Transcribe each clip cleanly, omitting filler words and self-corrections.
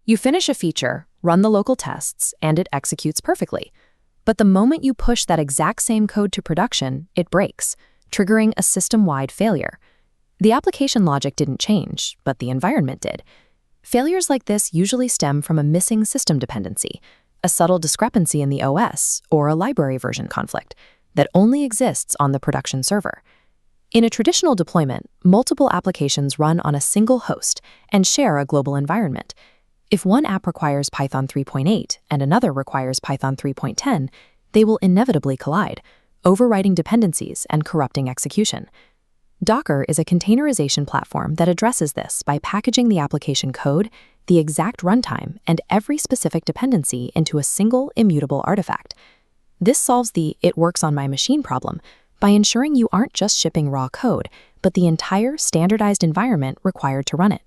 You finish a feature, run the local tests, and it executes perfectly. But the moment you push that exact same code to production, it breaks, triggering a system-wide failure. The application logic didn't change, but the environment did. Failures like this usually stem from a missing system dependency, a subtle discrepancy in the OS, or a library version conflict that only exists on the production server. In a traditional deployment, multiple applications run on a single host and share a global environment. If one app requires Python 3.8 and another requires Python 3.10, they will inevitably collide, overwriting dependencies and corrupting execution. Docker is a containerization platform that addresses this by packaging the application code, the exact runtime, and every specific dependency into a single immutable artifact. This solves the "it works on my machine" problem by ensuring you aren't just shipping raw code, but the entire standardized environment required to run it.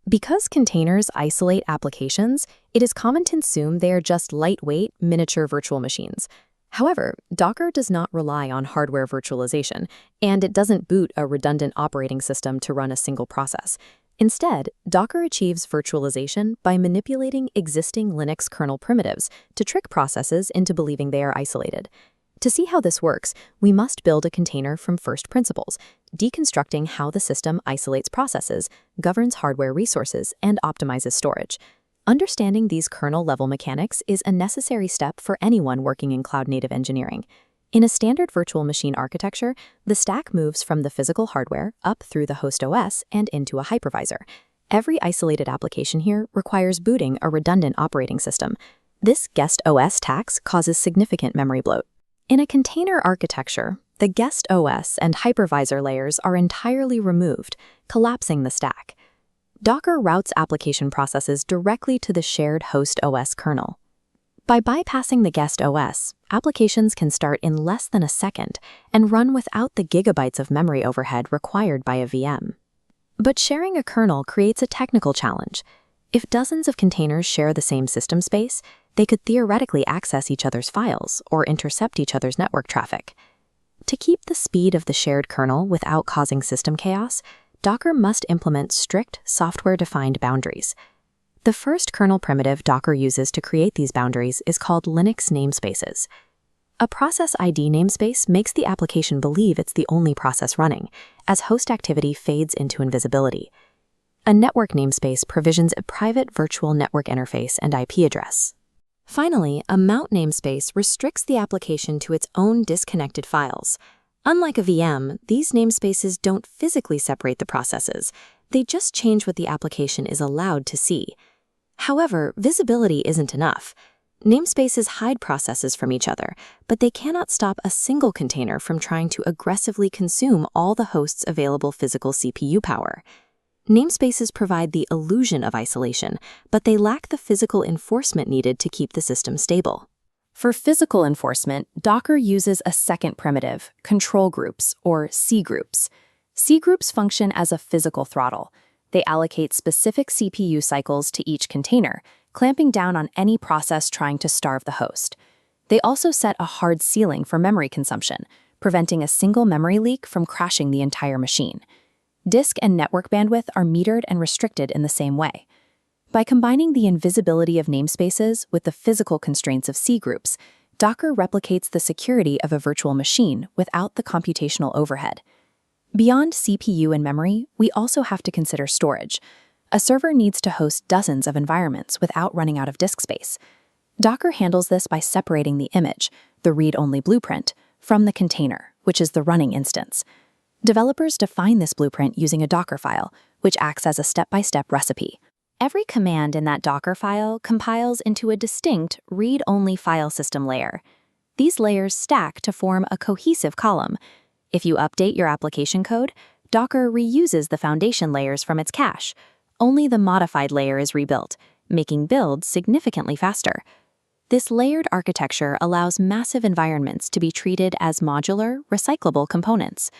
Because containers isolate applications, it is common to assume they are just lightweight, miniature virtual machines. However, Docker does not rely on hardware virtualization, and it doesn't boot a redundant operating system to run a single process. Instead, Docker achieves virtualization by manipulating existing Linux kernel primitives to trick processes into believing they are isolated. To see how this works, we must build a container from first principles, deconstructing how the system isolates processes, governs hardware resources, and optimizes storage. Understanding these kernel-level mechanics is a necessary step for anyone working in cloud-native engineering. In a standard virtual machine architecture, the stack moves from the physical hardware up through the host OS and into a hypervisor. Every isolated application here requires booting a redundant operating system. This guest OS tax causes significant memory bloat. In a container architecture, the guest OS and hypervisor layers are entirely removed, collapsing the stack. Docker routes application processes directly to the shared host OS kernel. By bypassing the guest OS, applications can start in less than a second and run without the gigabytes of memory overhead required by a VM. But sharing a kernel creates a technical challenge. If dozens of containers share the same system space, they could theoretically access each other's files or intercept each other's network traffic. To keep the speed of the shared kernel without causing system chaos, Docker must implement strict software-defined boundaries. The first kernel primitive Docker uses to create these boundaries is called Linux namespaces. A process ID namespace makes the application believe it's the only process running, as host activity fades into invisibility. A network namespace provisions a private virtual network interface and IP address. Finally, a mount namespace restricts the application to its own disconnected files. Unlike a VM, these namespaces don't physically separate the processes. They just change what the application is allowed to see. However, visibility isn't enough. Namespaces hide processes from each other, but they cannot stop a single container from trying to aggressively consume all the host's available physical CPU power. Namespaces provide the illusion of isolation, but they lack the physical enforcement needed to keep the system stable. For physical enforcement, Docker uses a second primitive, control groups, or cgroups. Cgroups function as a physical throttle. They allocate specific CPU cycles to each container, clamping down on any process trying to starve the host. They also set a hard ceiling for memory consumption, preventing a single memory leak from crashing the entire machine. Disk and network bandwidth are metered and restricted in the same way. By combining the invisibility of namespaces with the physical constraints of cgroups, Docker replicates the security of a virtual machine without the computational overhead. Beyond CPU and memory, we also have to consider storage. A server needs to host dozens of environments without running out of disk space. Docker handles this by separating the image, the read-only blueprint, from the container, which is the running instance. Developers define this blueprint using a Docker file, which acts as a step-by-step recipe. Every command in that Docker file compiles into a distinct read-only file system layer. These layers stack to form a cohesive column. If you update your application code, Docker reuses the foundation layers from its cache. Only the modified layer is rebuilt, making builds significantly faster. This layered architecture allows massive environments to be treated as modular, recyclable components.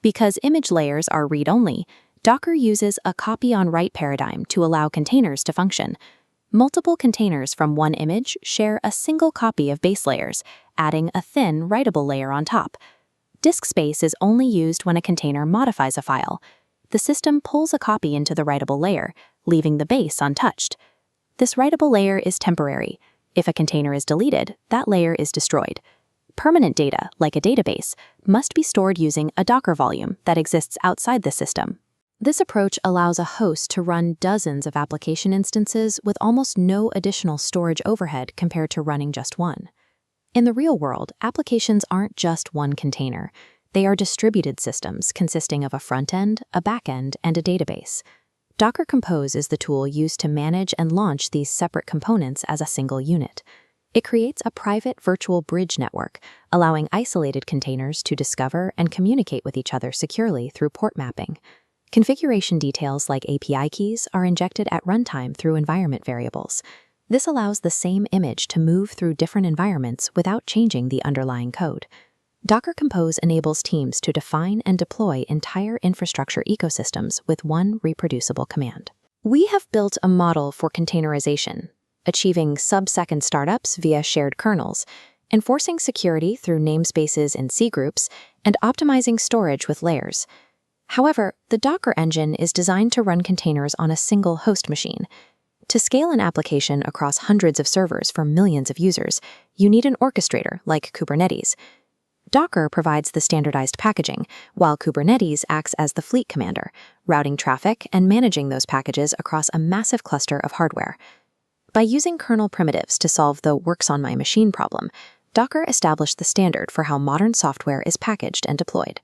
Because image layers are read-only, Docker uses a copy-on-write paradigm to allow containers to function. Multiple containers from one image share a single copy of base layers, adding a thin, writable layer on top. Disk space is only used when a container modifies a file. The system pulls a copy into the writable layer, leaving the base untouched. This writable layer is temporary. If a container is deleted, that layer is destroyed. Permanent data, like a database, must be stored using a Docker volume that exists outside the system. This approach allows a host to run dozens of application instances with almost no additional storage overhead compared to running just one. In the real world, applications aren't just one container. They are distributed systems consisting of a front end, a back end, and a database. Docker Compose is the tool used to manage and launch these separate components as a single unit. It creates a private virtual bridge network, allowing isolated containers to discover and communicate with each other securely through port mapping. Configuration details like API keys are injected at runtime through environment variables. This allows the same image to move through different environments without changing the underlying code. Docker Compose enables teams to define and deploy entire infrastructure ecosystems with one reproducible command. We have built a model for containerization, achieving sub-second startups via shared kernels, enforcing security through namespaces and cgroups, and optimizing storage with layers. However, the Docker engine is designed to run containers on a single host machine. To scale an application across hundreds of servers for millions of users, you need an orchestrator like Kubernetes. Docker provides the standardized packaging, while Kubernetes acts as the fleet commander, routing traffic and managing those packages across a massive cluster of hardware. By using kernel primitives to solve the works on my machine problem, Docker established the standard for how modern software is packaged and deployed.